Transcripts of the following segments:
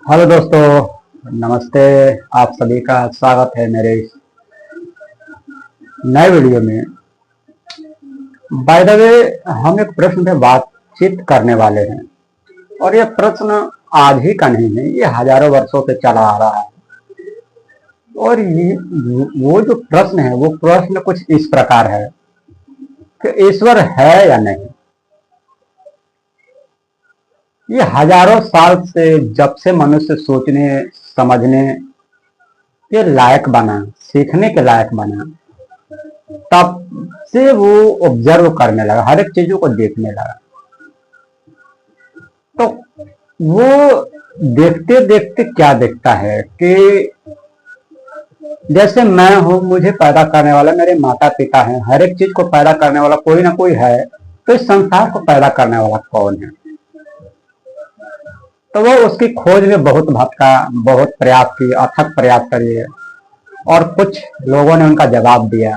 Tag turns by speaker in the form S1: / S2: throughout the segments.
S1: Hello दोस्तों, नमस्ते। आप सभी का स्वागत है मेरे इस नए वीडियो में। बाय द वे, हम एक प्रश्न पे बातचीत करने वाले हैं और यह प्रश्न आज ही का नहीं है, ये हजारों वर्षों से चला आ रहा है। और वो जो प्रश्न है वो प्रश्न कुछ इस प्रकार है कि ईश्वर है या नहीं। ये हजारों साल से जब से मनुष्य सोचने समझने के लायक बना, सीखने के लायक बना, तब से वो ऑब्जर्व करने लगा, हर एक चीजों को देखने लगा। तो वो देखते देखते क्या देखता है कि जैसे मैं हूं, मुझे पैदा करने वाला मेरे माता पिता हैं, हर एक चीज को पैदा करने वाला कोई ना कोई है, तो इस संसार को पैदा करने वाला कौन है। तो वो उसकी खोज में बहुत भटका, बहुत प्रयास की, अथक प्रयास करिए, और कुछ लोगों ने उनका जवाब दिया।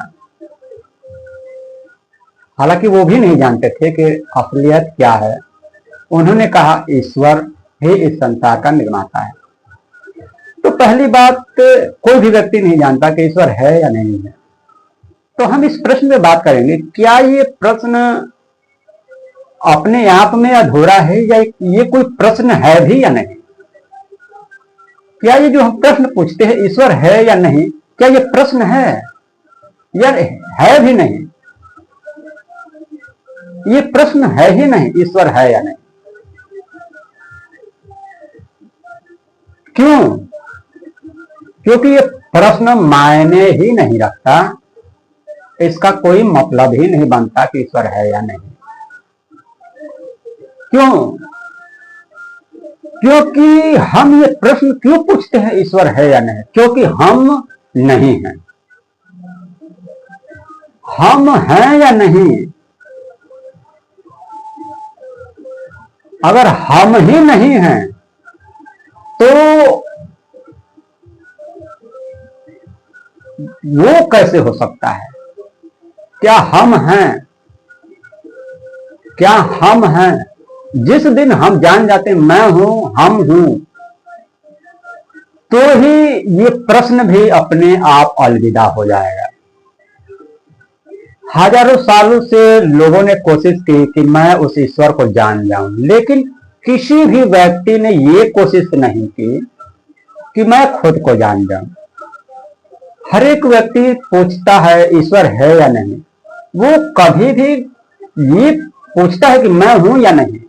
S1: हालांकि वो भी नहीं जानते थे कि असलियत क्या है। उन्होंने कहा ईश्वर ही इस संसार का निर्माता है। तो पहली बात, कोई भी व्यक्ति नहीं जानता कि ईश्वर है या नहीं है। तो हम इस प्रश्न पे बात करेंगे, क्या ये प्रश्न अपने आप में अधूरा है या ये कोई प्रश्न है भी या नहीं। क्या ये जो हम प्रश्न पूछते हैं ईश्वर है या नहीं, क्या ये प्रश्न है या है भी नहीं। ये प्रश्न है ही नहीं, ईश्वर है या नहीं। क्यों? क्योंकि ये प्रश्न मायने ही नहीं रखता, इसका कोई मतलब ही नहीं बनता कि ईश्वर है या नहीं। क्यों? क्योंकि हम ये प्रश्न क्यों पूछते हैं ईश्वर है या नहीं? क्योंकि हम नहीं हैं। हम हैं या नहीं? अगर हम ही नहीं हैं तो वो कैसे हो सकता है? क्या हम हैं? क्या हम हैं? जिस दिन हम जान जाते हैं मैं हूं, हम हूं, तो ही ये प्रश्न भी अपने आप अलविदा हो जाएगा। हजारों सालों से लोगों ने कोशिश की कि मैं उस ईश्वर को जान जाऊं, लेकिन किसी भी व्यक्ति ने ये कोशिश नहीं की कि मैं खुद को जान जाऊं। हर एक व्यक्ति पूछता है ईश्वर है या नहीं। वो कभी भी ये पूछता है कि मैं हूं या नहीं।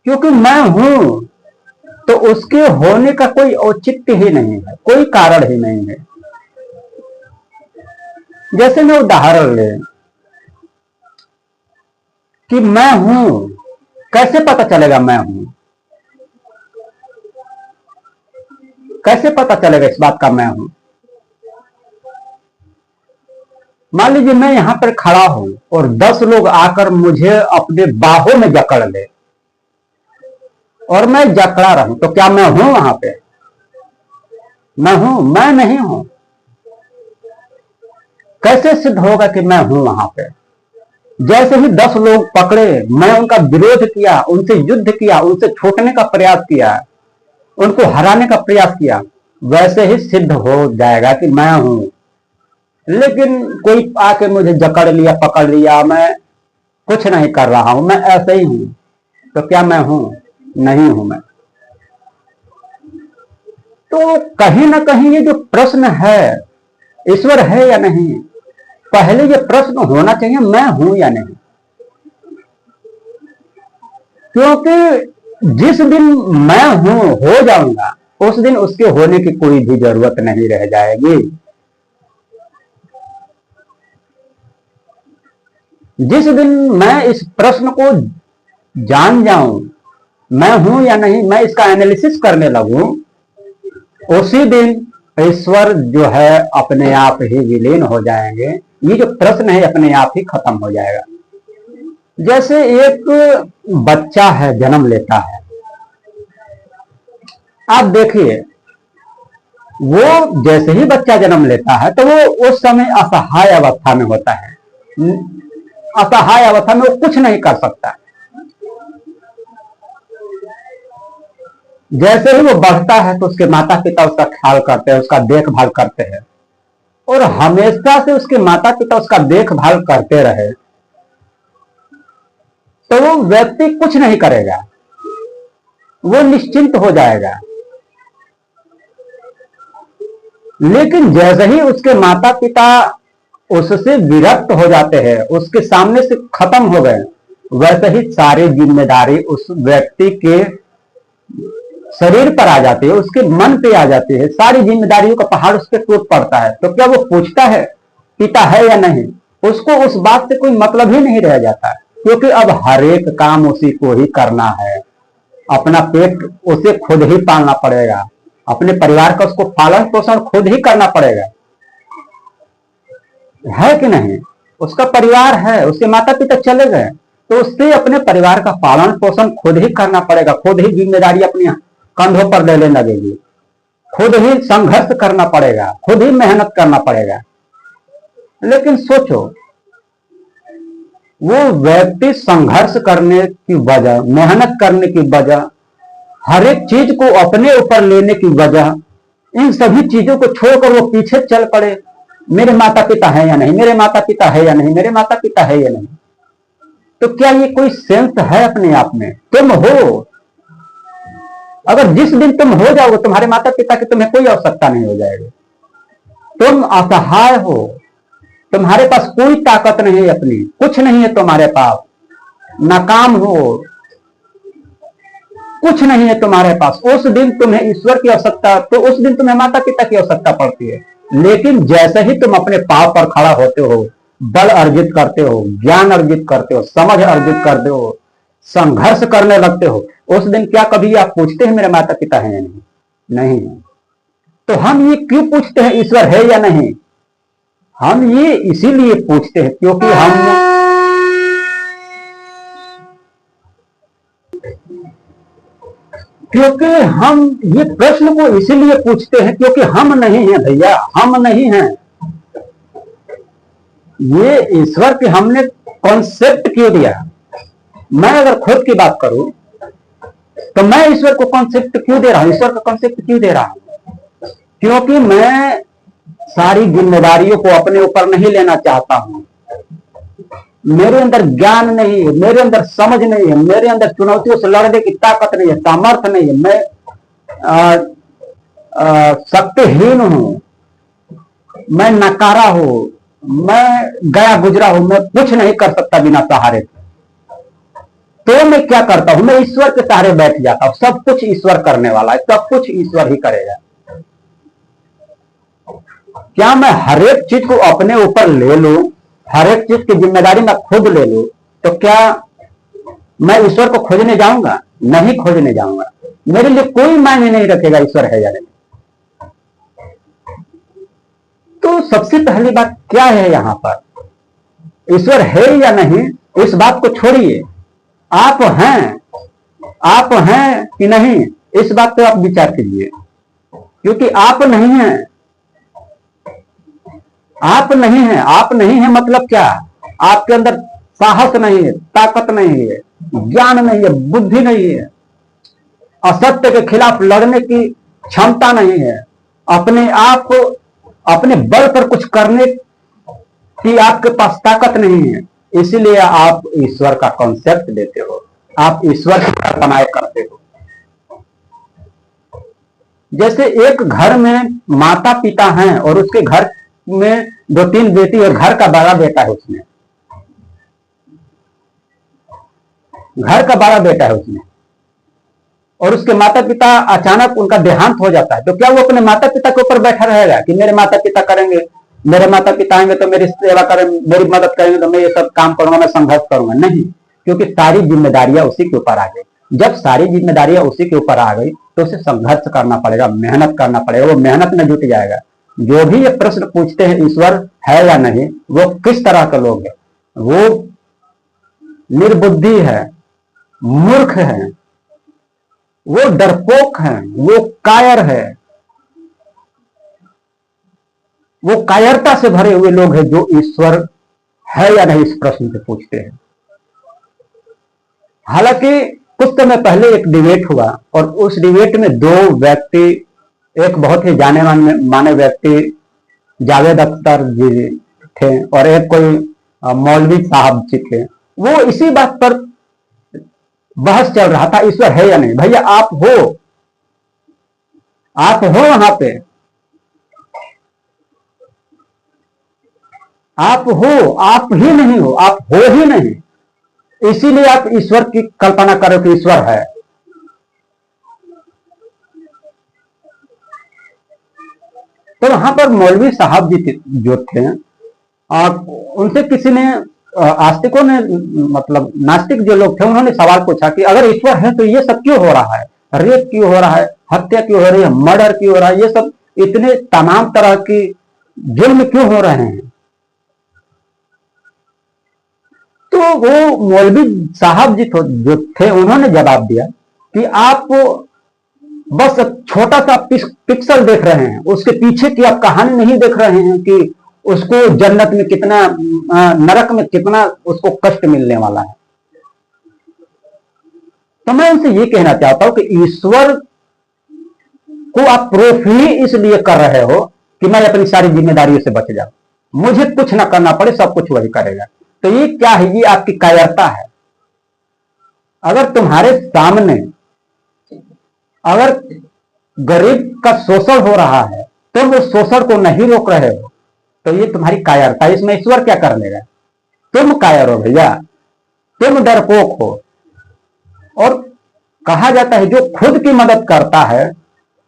S1: क्योंकि मैं हूं तो उसके होने का कोई औचित्य ही नहीं है, कोई कारण ही नहीं है। जैसे मैं उदाहरण ले कि मैं हूं, कैसे पता चलेगा मैं हूं? कैसे पता चलेगा इस बात का मैं हूं? मान लीजिए मैं यहां पर खड़ा हूं और 10 लोग आकर मुझे अपने बाहों में जकड़ ले और मैं जकड़ा रहूं, तो क्या मैं हूं वहां पे? मैं हूं? मैं नहीं हूं। कैसे सिद्ध होगा कि मैं हूं वहां पे? जैसे ही 10 लोग पकड़े, मैं उनका विरोध किया, उनसे युद्ध किया, उनसे छूटने का प्रयास किया, उनको हराने का प्रयास किया, वैसे ही सिद्ध हो जाएगा कि मैं हूं। लेकिन कोई आके मुझे जकड़ लिया, पकड़ लिया, मैं कुछ नहीं कर रहा हूं, मैं ऐसे ही हूं, तो क्या मैं हूं? नहीं हूं मैं। तो कहीं ना कहीं ये जो प्रश्न है ईश्वर है या नहीं, पहले ये प्रश्न होना चाहिए मैं हूं या नहीं। क्योंकि जिस दिन मैं हूं हो जाऊंगा, उस दिन उसके होने की कोई भी जरूरत नहीं रह जाएगी। जिस दिन मैं इस प्रश्न को जान जाऊं मैं हूं या नहीं, मैं इसका एनालिसिस करने लगूं, उसी दिन ईश्वर जो है अपने आप ही विलीन हो जाएंगे। ये जो प्रश्न है अपने आप ही खत्म हो जाएगा। जैसे एक बच्चा है, जन्म लेता है, आप देखिए, वो जैसे ही बच्चा जन्म लेता है तो वो उस समय असहाय अवस्था में होता है। असहाय अवस्था में वो कुछ नहीं कर सकता। जैसे ही वो बढ़ता है तो उसके माता पिता उसका ख्याल करते हैं, उसका देखभाल करते हैं, और हमेशा से उसके माता पिता उसका देखभाल करते रहे तो वो व्यक्ति कुछ नहीं करेगा, वो निश्चिंत हो जाएगा। लेकिन जैसे ही उसके माता पिता उससे विरक्त हो जाते हैं, उसके सामने से खत्म हो गए, वैसे ही सारी जिम्मेदारी उस व्यक्ति के शरीर पर आ जाती है, उसके मन पे आ जाती है, सारी जिम्मेदारियों का पहाड़ उस पर टूट पड़ता है। तो क्या वो पूछता है पिता है या नहीं? उसको उस बात से कोई मतलब ही नहीं रह जाता, क्योंकि अब हर एक काम उसी को ही करना है, अपना पेट उसे खुद ही पालना पड़ेगा, अपने परिवार का उसको पालन पोषण खुद ही करना पड़ेगा, है कि नहीं? उसका परिवार है, उसके माता पिता चले गए तो उससे अपने परिवार का पालन पोषण खुद ही करना पड़ेगा, खुद ही जिम्मेदारी अपनी कंधों पर लेने लगेगी, खुद ही संघर्ष करना पड़ेगा, खुद ही मेहनत करना पड़ेगा। लेकिन सोचो, वो व्यक्ति संघर्ष करने की वजह, मेहनत करने की वजह, हर एक चीज को अपने ऊपर लेने की वजह, इन सभी चीजों को छोड़कर वो पीछे चल पड़े, मेरे माता पिता है या नहीं, मेरे माता पिता है या नहीं, मेरे माता पिता है या नहीं। तो क्या ये कोई सेंस है अपने आप में? तुम हो, अगर जिस दिन तुम हो जाओगे तुम्हारे माता पिता की तुम्हें कोई आवश्यकता नहीं हो जाएगी, तुम असहाय हो, तुम्हारे पास कोई ताकत नहीं है, अपनी कुछ नहीं है तुम्हारे पास, नाकाम हो, कुछ नहीं है तुम्हारे पास, उस दिन तुम्हें ईश्वर की आवश्यकता, तो उस दिन तुम्हें माता पिता की आवश्यकता पड़ती है। लेकिन जैसे ही तुम अपने पांव पर खड़ा होते हो, बल अर्जित करते हो, ज्ञान अर्जित करते हो, समझ अर्जित करते हो, संघर्ष करने लगते हो, उस दिन क्या कभी आप पूछते हैं मेरे माता पिता हैं या नहीं? नहीं। तो हम ये क्यों पूछते हैं ईश्वर है या नहीं? हम ये इसीलिए पूछते हैं क्योंकि हम ये प्रश्न को इसीलिए पूछते हैं क्योंकि हम नहीं हैं भैया, हम नहीं हैं। ये ईश्वर के हमने कॉन्सेप्ट क्यों दिया? मैं अगर खुद की बात करूं तो मैं ईश्वर को कॉन्सेप्ट क्यों दे रहा हूं? ईश्वर का कॉन्सेप्ट क्यों दे रहा हूं? क्योंकि मैं सारी जिम्मेदारियों को अपने ऊपर नहीं लेना चाहता हूं। मेरे अंदर ज्ञान नहीं है, मेरे अंदर समझ नहीं है, मेरे अंदर चुनौतियों से लड़ने की ताकत नहीं है, सामर्थ्य नहीं है, मैं शक्तिहीन हूं, मैं नकारा हूं, मैं गया गुजरा हूं, मैं कुछ नहीं कर सकता बिना सहारे के। तो मैं क्या करता हूं? मैं ईश्वर के सहारे बैठ जाता हूं। सब कुछ ईश्वर करने वाला है, सब कुछ ईश्वर ही करेगा। क्या मैं हर एक चीज को अपने ऊपर ले लूं, हर एक चीज की जिम्मेदारी मैं खुद ले लूं, तो क्या मैं ईश्वर को खोजने जाऊंगा? नहीं खोजने जाऊंगा। मेरे लिए कोई मायने नहीं रखेगा ईश्वर है या नहीं। तो सबसे पहली बात क्या है यहां पर? ईश्वर है या नहीं इस बात को छोड़िए, आप हैं कि नहीं इस बात पे आप विचार कीजिए। क्योंकि आप नहीं हैं, आप नहीं हैं मतलब क्या? आपके अंदर साहस नहीं है, ताकत नहीं है, ज्ञान नहीं है, बुद्धि नहीं है, असत्य के खिलाफ लड़ने की क्षमता नहीं है, अपने आप को अपने बल पर कुछ करने की आपके पास ताकत नहीं है। इसलिए आप ईश्वर का कॉन्सेप्ट देते हो, आप ईश्वर की कल्पनाएं करते हो। जैसे एक घर में माता पिता हैं और उसके घर में 2-3 बेटी और घर का बड़ा बेटा है, उसमें घर का बड़ा बेटा है उसमें, और उसके माता पिता अचानक उनका देहांत हो जाता है, तो क्या वो अपने माता पिता के ऊपर बैठा रहेगा कि मेरे माता पिता करेंगे, मेरे माता पिता आएंगे तो मेरी सेवा करेंगे, मेरी मदद करेंगे तो मैं ये सब काम करूंगा, मैं संघर्ष करूंगा? नहीं, क्योंकि सारी जिम्मेदारियां उसी के ऊपर आ गई। जब सारी जिम्मेदारियां उसी के ऊपर आ गई तो उसे संघर्ष करना पड़ेगा, मेहनत करना पड़ेगा, वो मेहनत में जुट जाएगा। जो भी ये प्रश्न पूछते हैं ईश्वर है या नहीं, वो किस तरह के लोग हैं? वो निर्बुद्धि है, मूर्ख है, वो डरपोक है, वो कायर है, वो कायरता से भरे हुए लोग हैं जो ईश्वर है या नहीं इस प्रश्न से पूछते हैं। हालांकि कुछ समय पहले एक डिबेट हुआ और उस डिबेट में दो व्यक्ति, एक बहुत ही जाने माने व्यक्ति जावेद अख्तर जी थे और एक कोई मौलवी साहब जी थे। वो इसी बात पर बहस चल रहा था, ईश्वर है या नहीं। भैया आप हो वहां पे, आप ही नहीं हो, आप हो ही नहीं, इसीलिए आप ईश्वर की कल्पना करो कि ईश्वर है। तो वहां पर मौलवी साहब जी जो थे, उनसे किसी ने, आस्तिकों ने, मतलब नास्तिक जो लोग थे, उन्होंने सवाल पूछा कि अगर ईश्वर है तो ये सब क्यों हो रहा है, रेप क्यों हो रहा है, हत्या क्यों हो रही है, मर्डर क्यों हो रहा है, ये सब इतने तमाम तरह की जुल्म क्यों हो रहे हैं। तो वो मौलवी साहब जी जो थे, उन्होंने जवाब दिया कि आप बस छोटा सा पिक्सल देख रहे हैं, उसके पीछे की आप कहानी नहीं देख रहे हैं कि उसको जन्नत में कितना, नरक में कितना उसको कष्ट मिलने वाला है। तो मैं उनसे ये कहना चाहता हूं कि ईश्वर को आप प्रूफ ही इसलिए कर रहे हो कि मैं अपनी सारी जिम्मेदारियों से बच जाऊं, मुझे कुछ ना करना पड़े, सब कुछ वही करेगा। तो ये क्या है, ये आपकी कायरता है। अगर तुम्हारे सामने अगर गरीब का शोषण हो रहा है तो वो शोषण को नहीं रोक रहे हो, तो ये तुम्हारी कायरता है। इसमें ईश्वर क्या कर लेगा। तुम कायर हो भैया, तुम डरपोक हो। और कहा जाता है जो खुद की मदद करता है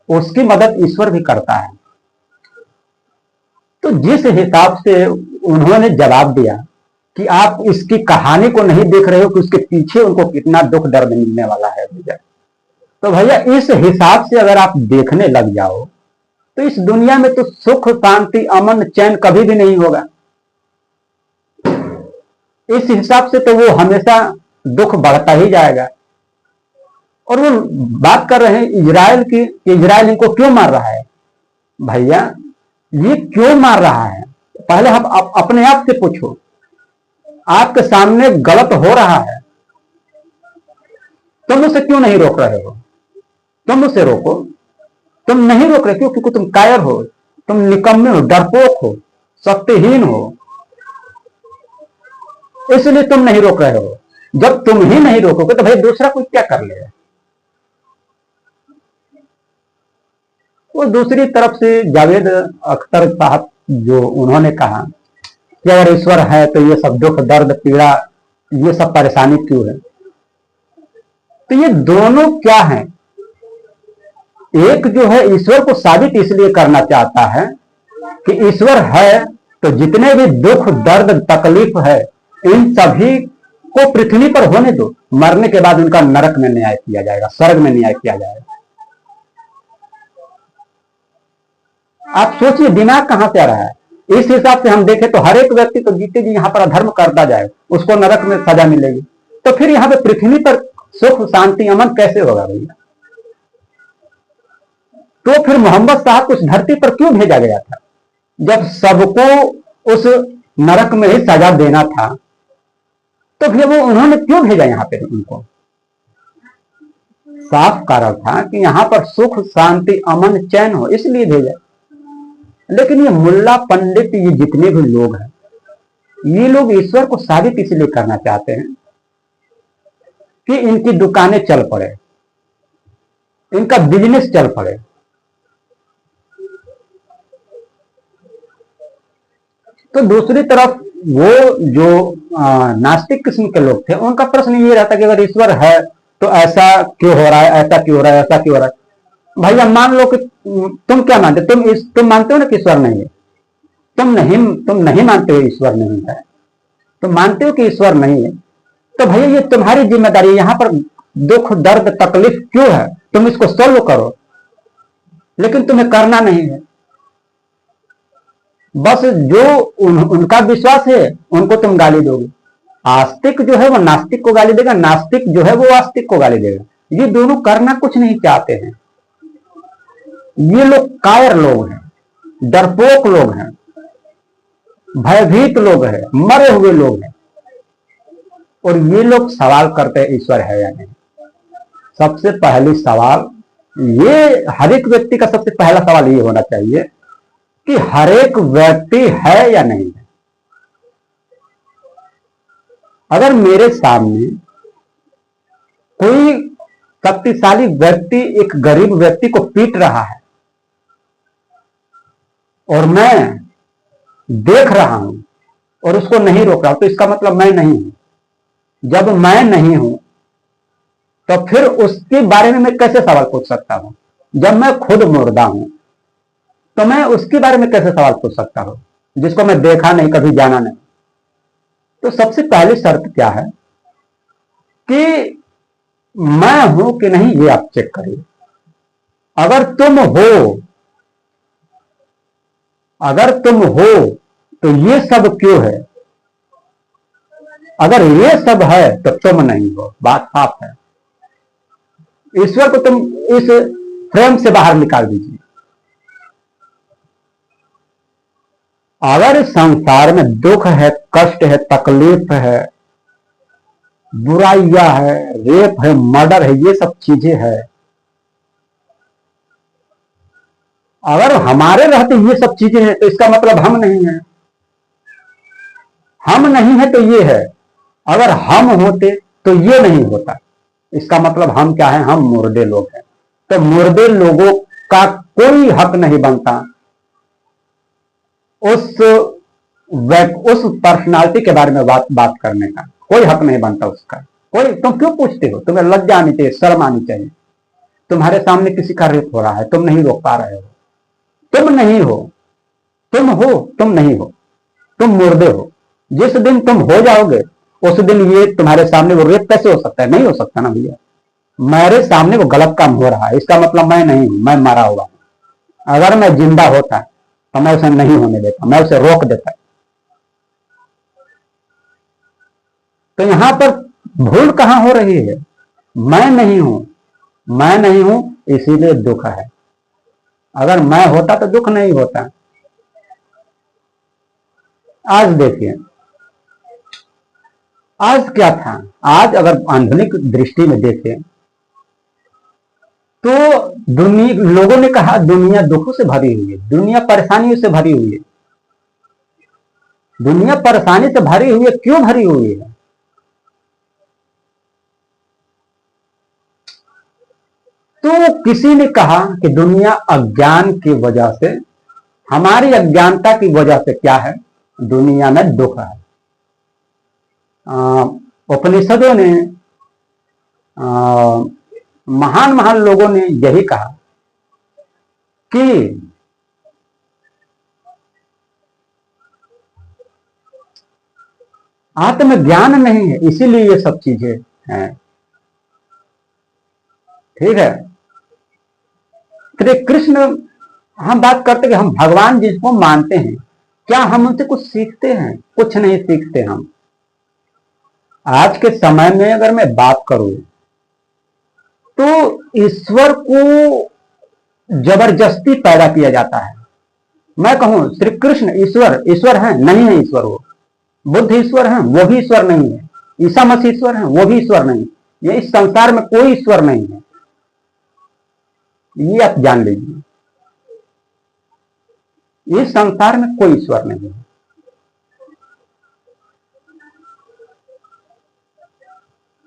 S1: उसकी मदद ईश्वर भी करता है। तो जिस हिसाब से उन्होंने जवाब दिया कि आप इसकी कहानी को नहीं देख रहे हो कि उसके पीछे उनको कितना दुख दर्द मिलने वाला है भैया, तो भैया इस हिसाब से अगर आप देखने लग जाओ तो इस दुनिया में तो सुख शांति अमन चैन कभी भी नहीं होगा। इस हिसाब से तो वो हमेशा दुख बढ़ता ही जाएगा। और वो बात कर रहे हैं इजराइल की, इजराइल इनको क्यों मार रहा है। भैया ये क्यों मार रहा है, पहले हम अपने आप से पूछो। आपके सामने गलत हो रहा है, तुम उसे क्यों नहीं रोक रहे हो। तुम उसे रोको, तुम नहीं रोक रहे। क्यों? क्योंकि तुम कायर हो, तुम निकम्मे हो, डरपोक हो, शक्तिहीन हो, इसलिए तुम नहीं रोक रहे हो। जब तुम ही नहीं रोकोगे तो भाई दूसरा कोई क्या कर लेगा। वो दूसरी तरफ से जावेद अख्तर साहब जो उन्होंने कहा कि अगर ईश्वर है तो ये सब दुख दर्द पीड़ा ये सब परेशानी क्यों है। तो ये दोनों क्या है, एक जो है ईश्वर को साबित इसलिए करना चाहता है कि ईश्वर है तो जितने भी दुख दर्द तकलीफ है इन सभी को पृथ्वी पर होने दो, मरने के बाद उनका नरक में न्याय किया जाएगा, स्वर्ग में न्याय किया जाएगा। आप सोचिए दिमाग कहां से आ रहा है। इस हिसाब से हम देखें तो हर एक व्यक्ति तो जीते जी यहां पर अधर्म करता जाए, उसको नरक में सजा मिलेगी। तो फिर यहां पे पृथ्वी पर सुख शांति अमन कैसे होगा भैया। तो फिर मोहम्मद साहब को उस धरती पर क्यों भेजा गया था, जब सबको उस नरक में ही सजा देना था। तो फिर वो उन्होंने क्यों भेजा यहां पे उनको। साफ कारण था कि यहां पर सुख शांति अमन चैन हो, इसलिए भेजा। लेकिन ये मुल्ला पंडित ये जितने भी लोग हैं, ये लोग ईश्वर को साबित इसलिए करना चाहते हैं कि इनकी दुकानें चल पड़े, इनका बिजनेस चल पड़े। तो दूसरी तरफ वो जो नास्तिक किस्म के लोग थे, उनका प्रश्न ये रहता कि अगर ईश्वर है तो ऐसा क्यों हो रहा है, ऐसा क्यों हो रहा है, ऐसा क्यों हो रहा है। भैया मान लो कि तुम क्या मानते, तुम मानते हो ना कि ईश्वर नहीं है। तुम नहीं मानते हो ईश्वर नहीं है, तुम मानते हो कि ईश्वर नहीं है। तो भैया ये तुम्हारी जिम्मेदारी है, यहां पर दुख दर्द तकलीफ क्यों है, तुम इसको सॉल्व करो। लेकिन तुम्हें करना नहीं है। बस जो उनका विश्वास है उनको तुम गाली दोगे। आस्तिक जो है वो नास्तिक को गाली देगा, नास्तिक जो है वो आस्तिक को गाली देगा। ये दोनों करना कुछ नहीं चाहते हैं। ये लोग कायर लोग हैं, डरपोक लोग हैं, भयभीत लोग हैं, मरे हुए लोग हैं। और ये लोग सवाल करते हैं ईश्वर है या नहीं। सबसे पहली सवाल ये, हर एक व्यक्ति का सबसे पहला सवाल ये होना चाहिए कि हर एक व्यक्ति है या नहीं है। अगर मेरे सामने कोई शक्तिशाली व्यक्ति एक गरीब व्यक्ति को पीट रहा है और मैं देख रहा हूं और उसको नहीं रोक रहा हूं, तो इसका मतलब मैं नहीं हूं। जब मैं नहीं हूं तो फिर उसके बारे में मैं कैसे सवाल पूछ सकता हूं? जब मैं खुद मुर्दा हूं तो मैं उसके बारे में कैसे सवाल पूछ सकता हूं, जिसको मैं देखा नहीं, कभी जाना नहीं। तो सबसे पहली शर्त क्या है कि मैं हूं कि नहीं, ये आप चेक करिए। अगर तुम हो तो ये सब क्यों है? अगर ये सब है तो तुम नहीं हो, बात साफ है। ईश्वर को तुम इस फ्रेम से बाहर निकाल दीजिए। अगर इस संसार में दुख है, कष्ट है, तकलीफ है, बुराइयां है, रेप है, मर्डर है, ये सब चीजें है, अगर हमारे रहते ये सब चीजें हैं तो इसका मतलब हम नहीं है। हम नहीं है तो ये है। अगर हम होते तो ये नहीं होता। इसका मतलब हम क्या है? हम मुर्दे लोग हैं। तो मुर्दे लोगों का कोई हक नहीं बनता उस पर्सनालिटी के बारे में बात करने का कोई हक नहीं बनता उसका। कोई, तुम क्यों पूछते हो? तुम्हें लज्जा आनी चाहिए, शर्म आनी चाहिए। तुम्हारे सामने किसी का रेप हो रहा है, तुम नहीं रोक पा रहे हो। तुम नहीं हो, तुम हो, तुम नहीं हो, तुम मुर्दे हो। जिस दिन तुम हो जाओगे उस दिन ये तुम्हारे सामने वो रेप कैसे हो सकता है? नहीं हो सकता ना भैया। मेरे सामने वो गलत काम हो रहा है, इसका मतलब मैं नहीं हूं, मैं मरा हुआ हूं। अगर मैं जिंदा होता तो मैं उसे नहीं होने देता, मैं उसे रोक देता। तो यहां पर भूल कहां हो रही है? मैं नहीं हूं, मैं नहीं हूं इसीलिए दुख है। अगर मैं होता तो दुख नहीं होता। आज देखिए, आज क्या था? आज अगर आधुनिक दृष्टि में देखें तो लोगों ने कहा दुनिया दुखों से भरी हुई है, दुनिया परेशानियों से भरी हुई है। दुनिया परेशानी से भरी हुई है, क्यों भरी हुई है? तो किसी ने कहा कि दुनिया अज्ञान की वजह से, हमारी अज्ञानता की वजह से क्या है? दुनिया में दुख है। उपनिषदों ने, महान महान लोगों ने यही कहा कि आत्मज्ञान नहीं है, इसीलिए ये सब चीजें हैं। ठीक है। श्री कृष्ण, हम बात करते कि हम भगवान जिसको मानते हैं, क्या हम उनसे कुछ सीखते हैं? कुछ नहीं सीखते हम। आज के समय में अगर मैं बात करूं तो ईश्वर को जबरदस्ती पैदा किया जाता है। मैं कहूं श्री कृष्ण ईश्वर हैं? नहीं है ईश्वर। वो बुद्ध ईश्वर हैं? वो भी ईश्वर नहीं है। ईसा मसीह ईश्वर हैं? वो भी ईश्वर नहीं। ये इस संसार में कोई ईश्वर नहीं है, ये आप जान लीजिए। इस संसार में कोई ईश्वर नहीं है।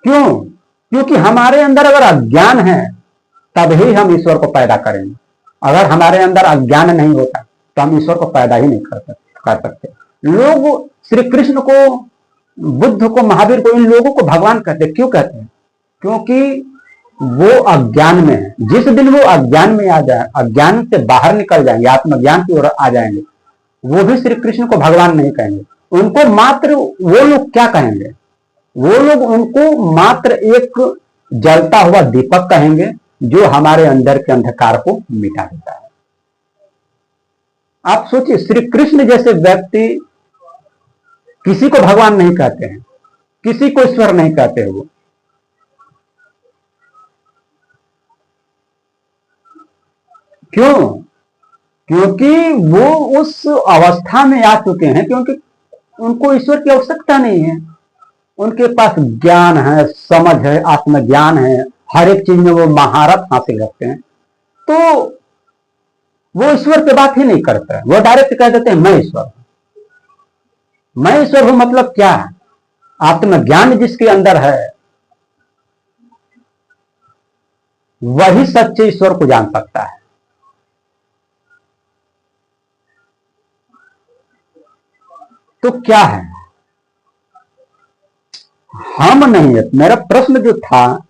S1: क्यों? क्योंकि हमारे अंदर अगर अज्ञान है तभी हम ईश्वर को पैदा करेंगे। अगर हमारे अंदर अज्ञान नहीं होता तो हम ईश्वर को पैदा ही नहीं कर सकते। लोग श्री कृष्ण को, बुद्ध को, महावीर को, इन लोगों को भगवान कहते हैं। क्यों कहते हैं? क्योंकि वो अज्ञान में है। जिस दिन वो अज्ञान में आ जाए, अज्ञान से बाहर निकल जाएंगे, आत्मज्ञान की ओर आ जाएंगे, वो भी श्री कृष्ण को भगवान नहीं कहेंगे। उनको मात्र, वो लोग क्या कहेंगे? वो लोग उनको मात्र एक जलता हुआ दीपक कहेंगे जो हमारे अंदर के अंधकार को मिटा देता है। आप सोचिए, श्री कृष्ण जैसे व्यक्ति किसी को भगवान नहीं कहते हैं, किसी को ईश्वर नहीं कहते हैं। वो क्यों? क्योंकि वो उस अवस्था में आ चुके हैं क्योंकि उनको ईश्वर की आवश्यकता नहीं है। उनके पास ज्ञान है, समझ है, आत्मज्ञान है, हर एक चीज में वो महारत हासिल रखते हैं, तो वो ईश्वर की बात ही नहीं करते, वो डायरेक्ट कह देते हैं मैं ईश्वर हूं। मैं ईश्वर हूं मतलब क्या है? आत्मज्ञान जिसके अंदर है वही सच्चे ईश्वर को जान सकता है। तो क्या है? हम नहीं है। मेरा प्रश्न जो था,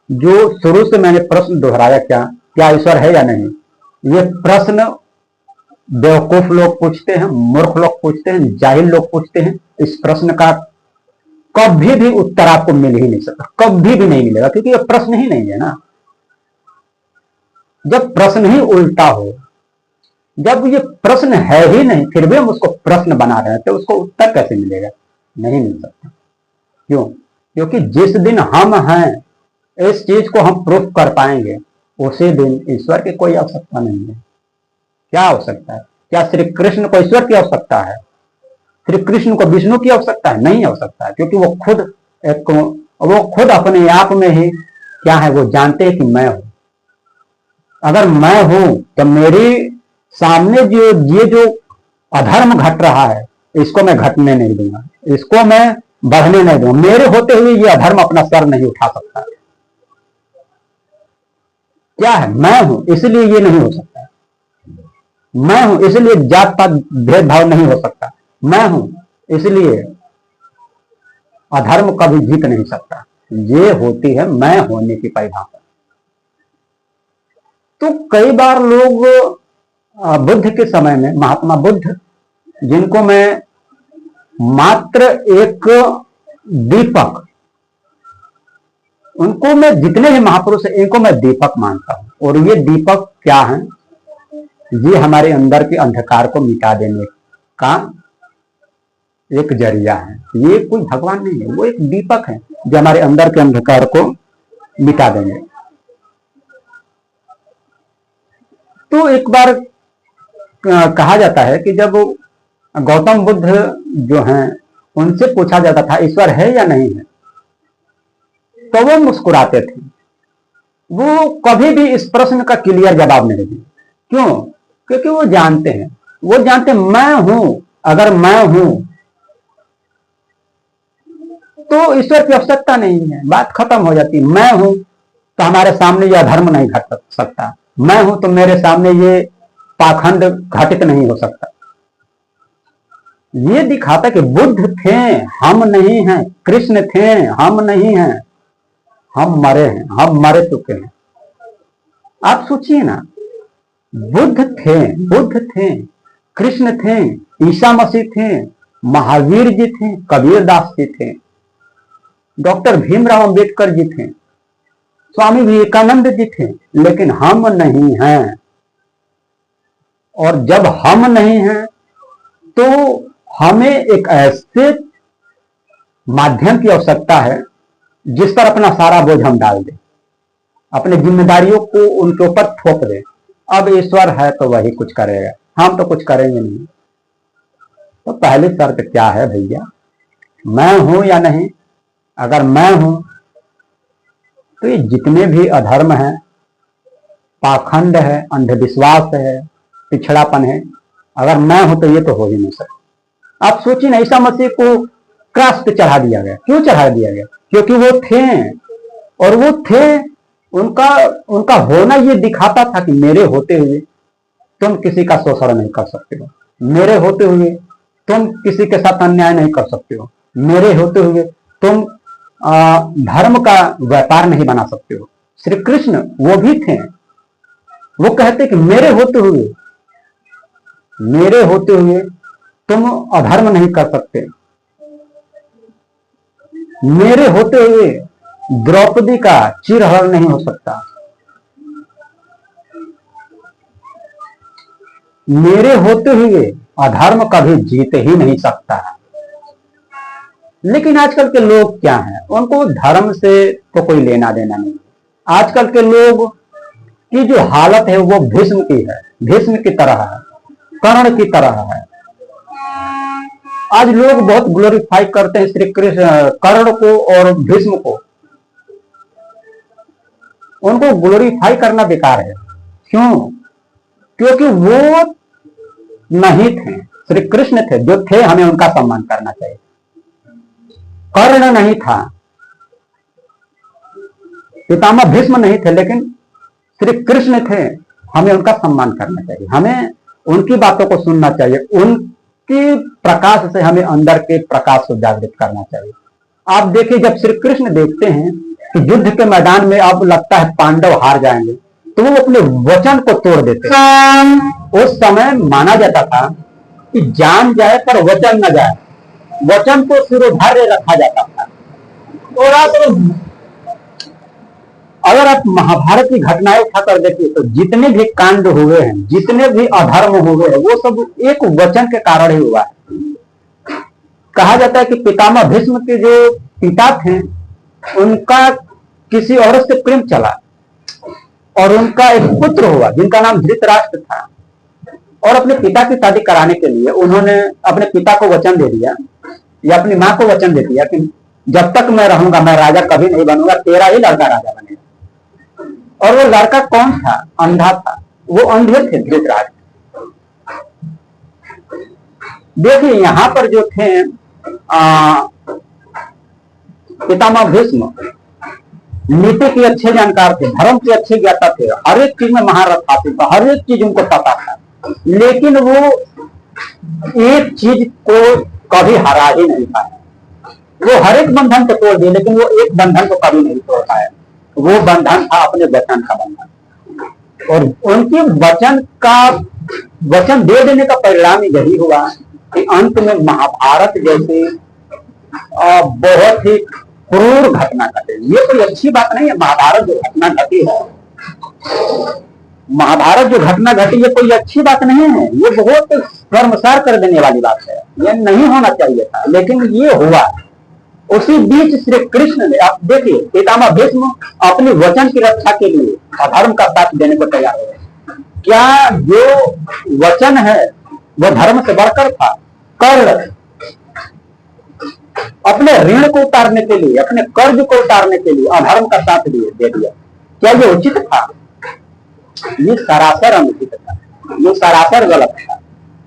S1: जो शुरू से मैंने प्रश्न दोहराया, क्या ईश्वर है या नहीं, ये प्रश्न बेवकूफ लोग पूछते हैं, मूर्ख लोग पूछते हैं, जाहिल लोग पूछते हैं। इस प्रश्न का कभी भी उत्तर आपको मिल ही नहीं सकता, कभी भी नहीं मिलेगा, क्योंकि ये प्रश्न ही नहीं है ना। जब प्रश्न ही उल्टा हो, जब ये प्रश्न है ही नहीं, फिर भी हम उसको प्रश्न बना रहे हैं, तो उसको उत्तर कैसे मिलेगा? नहीं मिल सकता। क्यों? क्योंकि जिस दिन हम हैं, इस चीज को हम प्रूफ कर पाएंगे, उसी दिन ईश्वर की कोई आवश्यकता नहीं है। क्या आवश्यकता है? क्या श्री कृष्ण को ईश्वर की आवश्यकता है? श्री कृष्ण को विष्णु की आवश्यकता है? नहीं आवश्यकता है, क्योंकि वो खुद अपने आप में ही क्या है, वो जानते हैं कि मैं हूं। अगर मैं हूं तो मेरी सामने ये जो अधर्म घट रहा है, इसको मैं घटने नहीं दूंगा, इसको मैं बढ़ने नहीं दूंगा। मेरे होते हुए ये अधर्म अपना सर नहीं उठा सकता। क्या है? मैं हूं इसलिए ये नहीं हो सकता। मैं हूं इसलिए जात पात भेदभाव नहीं हो सकता। मैं हूं इसलिए अधर्म कभी जीत नहीं सकता। ये होती है मैं होने की परिभाषा। तो कई बार लोग बुद्ध के समय में, महात्मा बुद्ध, जिनको मैं मात्र एक दीपक, उनको मैं, जितने भी महापुरुष हैं इनको मैं दीपक मानता हूं। और ये दीपक क्या है? ये हमारे अंदर के अंधकार को मिटा देने का एक जरिया है। ये कोई भगवान नहीं है, वो एक दीपक है जो हमारे अंदर के अंधकार को मिटा देंगे। तो एक बार कहा जाता है कि जब गौतम बुद्ध जो हैं, उनसे पूछा जाता था ईश्वर है या नहीं है, तो वो मुस्कुराते थे। वो कभी भी इस प्रश्न का क्लियर जवाब नहीं दिए। क्यों? क्योंकि वो जानते हैं, मैं हूं। अगर मैं हूं तो ईश्वर की आवश्यकता नहीं है, बात खत्म हो जाती है। मैं हूं तो हमारे सामने यह धर्म नहीं घट सकता। मैं हूं तो मेरे सामने ये पाखंड घटित नहीं हो सकता। ये दिखाता कि बुद्ध थे, हम नहीं हैं। कृष्ण थे, हम नहीं हैं। हम मरे हैं, हम मर चुके हैं। आप सोचिए ना, बुद्ध थे, कृष्ण थे, ईसा मसीह थे, महावीर जी थे, कबीर दास जी थे, डॉक्टर भीमराव अंबेडकर जी थे, स्वामी विवेकानंद जी थे, लेकिन हम नहीं हैं। और जब हम नहीं हैं तो हमें एक ऐसे माध्यम की आवश्यकता है जिस पर अपना सारा बोझ हम डाल दें, अपनी जिम्मेदारियों को उनके ऊपर थोप दें। अब ईश्वर है तो वही कुछ करेगा, हम तो कुछ करेंगे नहीं। तो पहली शर्त क्या है भैया? मैं हूं या नहीं? अगर मैं हूं तो ये जितने भी अधर्म है, पाखंड है, अंधविश्वास है, पिछड़ापन है, अगर मैं हूं तो ये तो हो ही नहीं सकता। आप सोचिए ना, ईसा मसीह को क्रॉस पे चढ़ा दिया गया। क्यों चढ़ा दिया गया? क्योंकि वो थे, और वो थे, उनका होना ये दिखाता था कि मेरे होते हुए तुम किसी का शोषण नहीं कर सकते हो, मेरे होते हुए तुम किसी के साथ अन्याय नहीं कर सकते हो, मेरे होते हुए तुम धर्म का व्यापार नहीं बना सकते हो। श्री कृष्ण वो भी थे, वो कहते कि मेरे होते हुए तुम अधर्म नहीं कर सकते, मेरे होते हुए द्रौपदी का चिरहरण नहीं हो सकता, मेरे होते हुए अधर्म कभी जीत ही नहीं सकता। लेकिन आजकल के लोग क्या हैं? उनको धर्म से तो कोई लेना देना नहीं। आजकल के लोग की जो हालत है वो भीष्म की है, भीष्म की तरह है, कर्ण की तरह है। आज लोग बहुत ग्लोरीफाई करते हैं श्री कृष्ण, कर्ण को और भीष्म को। उनको ग्लोरीफाई करना बेकार है। क्यों? क्योंकि वो नहीं थे, श्री कृष्ण थे। जो थे हमें उनका सम्मान करना चाहिए। कर्ण नहीं था, पितामह भीष्म नहीं थे, लेकिन श्री कृष्ण थे, हमें उनका सम्मान करना चाहिए। हमें उनकी बातों को सुनना चाहिए। उनकी प्रकाश से हमें अंदर के प्रकाश को जागृत करना चाहिए। आप देखिए, जब श्री कृष्ण देखते हैं कि युद्ध के मैदान में अब लगता है पांडव हार जाएंगे, तो वो अपने वचन को तोड़ देते। उस समय माना जाता था कि जान जाए पर वचन न जाए, वचन को सिरोधार्य रखा जाता था। और अगर आप महाभारत की घटनाएं उठाकर देखिए तो जितने भी कांड हुए हैं, जितने भी अधर्म हुए हैं, वो सब एक वचन के कारण ही हुआ है। कहा जाता है कि पितामह भीष्म के जो पिता थे, उनका किसी औरत से प्रेम चला और उनका एक पुत्र हुआ जिनका नाम धृतराष्ट्र था। और अपने पिता की शादी कराने के लिए उन्होंने अपने पिता को वचन दे दिया या अपनी मां को वचन दे दिया कि जब तक मैं रहूंगा मैं राजा कभी नहीं बनूंगा, तेरा ही लड़का राजा बनेगा। और वो लड़का कौन था? अंधा था। वो अंधे थे धृतराष्ट्र। देखिए यहां पर जो थे पितामह भीष्म नीति के अच्छे जानकार थे, धर्म के अच्छे ज्ञाता थे, हर एक चीज में महारथ हासिल था, हर एक चीज उनको पता था। लेकिन वो एक चीज को कभी हरा ही नहीं पाया। वो हर एक बंधन को तोड़ दिए, लेकिन वो एक बंधन को कभी नहीं तोड़ पाया। वो बंधन था अपने वचन का बंधन। और उनके वचन दे देने का परिणाम यही हुआ कि अंत में महाभारत जैसे बहुत ही क्रूर घटना घटे। ये कोई अच्छी बात नहीं है। महाभारत जो घटना घटी है, महाभारत जो घटना घटी, ये कोई अच्छी बात नहीं है। ये बहुत शर्मसार कर देने वाली बात है। ये नहीं होना चाहिए था, लेकिन ये हुआ। उसी बीच श्री कृष्ण ने, आप देखिए, पितामह भीष्म अपने वचन की रक्षा के लिए अधर्म का साथ देने को तैयार हुए। क्या जो वचन है वो धर्म से बढ़कर था? कर्ण अपने ऋण को उतारने के लिए, अपने कर्ज को उतारने के लिए अधर्म का साथ दे दिया। क्या ये उचित था? ये सरासर अनुचित था, ये सरासर गलत था।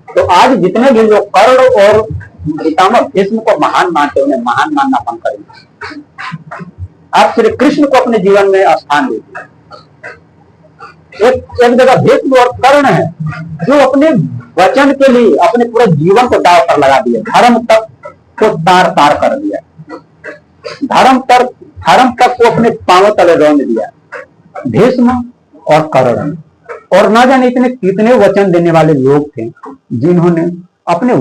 S1: तो आज जितने भी लोग कर्ण और पितामह भीष्म को महान मानते, उन्हें महान मानना बंद करेंगे। आप श्री कृष्ण को अपने जीवन में स्थान दीजिए। एक जगह भीष्म और कर्ण है जो अपने वचन के लिए अपने पूरे जीवन को दांव पर लगा दिए, धर्म तक को तार तार कर दिया, धर्म तक को अपने पांवों तले रौंद दिया, भीष्म और कर्ण। और ना जाने इतने कितने वचन देने वाले लोग थे जिन्होंने अपने